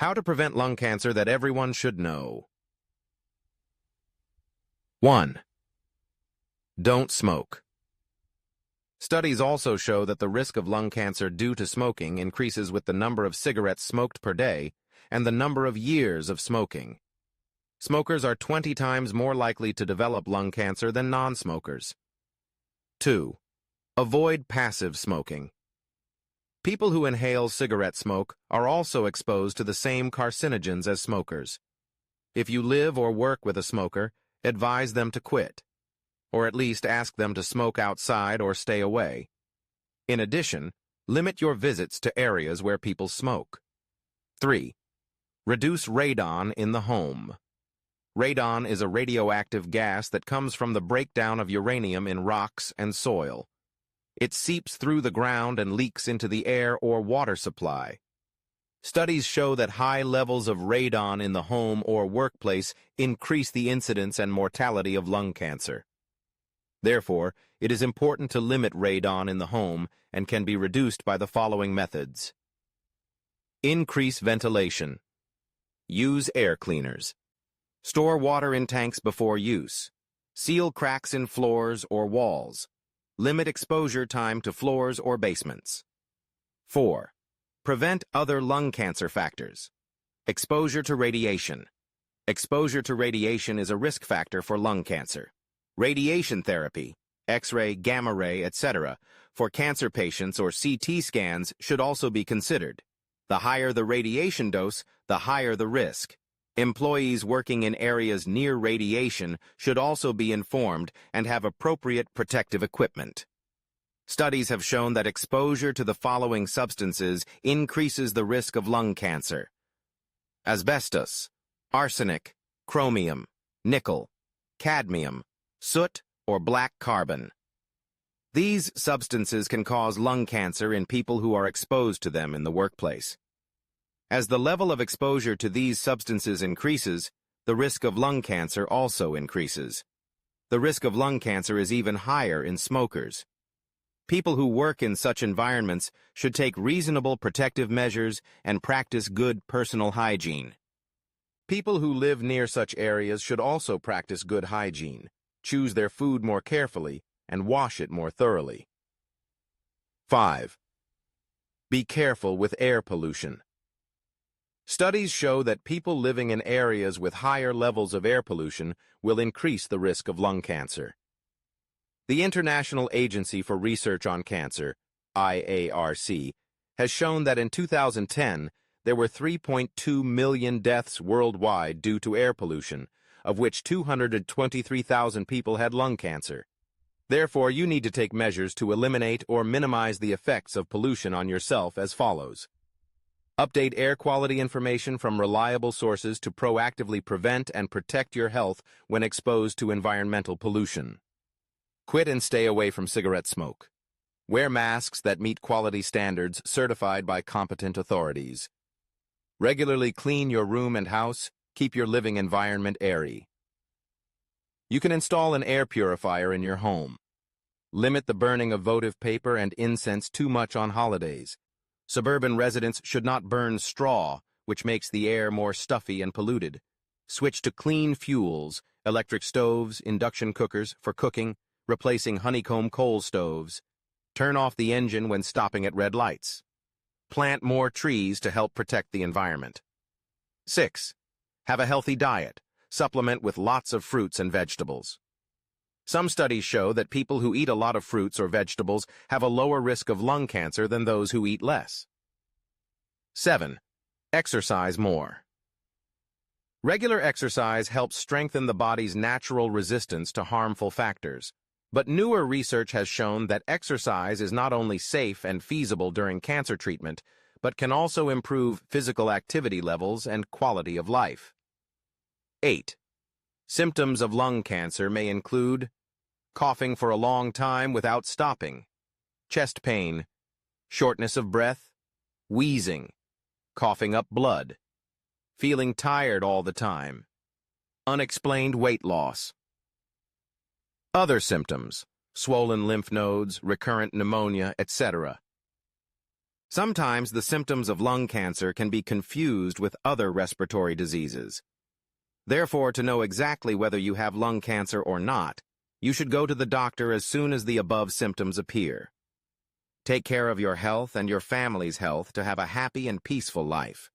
How to prevent lung cancer that everyone should know. 1. Don't smoke. Studies also show that the risk of lung cancer due to smoking increases with the number of cigarettes smoked per day and the number of years of smoking. Smokers are 20 times more likely to develop lung cancer than non-smokers. 2. Avoid passive smoking. People who inhale cigarette smoke are also exposed to the same carcinogens as smokers. If you live or work with a smoker, advise them to quit, or at least ask them to smoke outside or stay away. In addition, limit your visits to areas where people smoke. 3. Reduce radon in the home. Radon is a radioactive gas that comes from the breakdown of uranium in rocks and soil. It seeps through the ground and leaks into the air or water supply. Studies show that high levels of radon in the home or workplace increase the incidence and mortality of lung cancer. Therefore, it is important to limit radon in the home and can be reduced by the following methods. Increase ventilation. Use air cleaners. Store water in tanks before use. Seal cracks in floors or walls. Limit exposure time to floors or basements. 4. Prevent other lung cancer factors. Exposure to radiation. Exposure to radiation is a risk factor for lung cancer. Radiation therapy, X-ray, gamma ray, etc., for cancer patients or CT scans should also be considered. The higher the radiation dose, the higher the risk. Employees working in areas near radiation should also be informed and have appropriate protective equipment. Studies have shown that exposure to the following substances increases the risk of lung cancer: asbestos, arsenic, chromium, nickel, cadmium, soot, or black carbon. These substances can cause lung cancer in people who are exposed to them in the workplace. As the level of exposure to these substances increases, the risk of lung cancer also increases. The risk of lung cancer is even higher in smokers. People who work in such environments should take reasonable protective measures and practice good personal hygiene. People who live near such areas should also practice good hygiene, choose their food more carefully, and wash it more thoroughly. 5. Be careful with air pollution. Studies show that people living in areas with higher levels of air pollution will increase the risk of lung cancer. The International Agency for Research on Cancer, IARC, has shown that in 2010, there were 3.2 million deaths worldwide due to air pollution, of which 223,000 people had lung cancer. Therefore, you need to take measures to eliminate or minimize the effects of pollution on yourself as follows. Update air quality information from reliable sources to proactively prevent and protect your health when exposed to environmental pollution. Quit and stay away from cigarette smoke. Wear masks that meet quality standards certified by competent authorities. Regularly clean your room and house. Keep your living environment airy. You can install an air purifier in your home. Limit the burning of votive paper and incense too much on holidays. Suburban residents should not burn straw, which makes the air more stuffy and polluted. Switch to clean fuels, electric stoves, induction cookers for cooking, replacing honeycomb coal stoves. Turn off the engine when stopping at red lights. Plant more trees to help protect the environment. 6. Have a healthy diet. Supplement with lots of fruits and vegetables. Some studies show that people who eat a lot of fruits or vegetables have a lower risk of lung cancer than those who eat less. 7. Exercise more. Regular exercise helps strengthen the body's natural resistance to harmful factors. But newer research has shown that exercise is not only safe and feasible during cancer treatment, but can also improve physical activity levels and quality of life. 8. Symptoms of lung cancer may include coughing for a long time without stopping, chest pain, shortness of breath, wheezing, coughing up blood, feeling tired all the time, unexplained weight loss. Other symptoms: swollen lymph nodes, recurrent pneumonia, etc. Sometimes the symptoms of lung cancer can be confused with other respiratory diseases. Therefore, to know exactly whether you have lung cancer or not, you should go to the doctor as soon as the above symptoms appear. Take care of your health and your family's health to have a happy and peaceful life.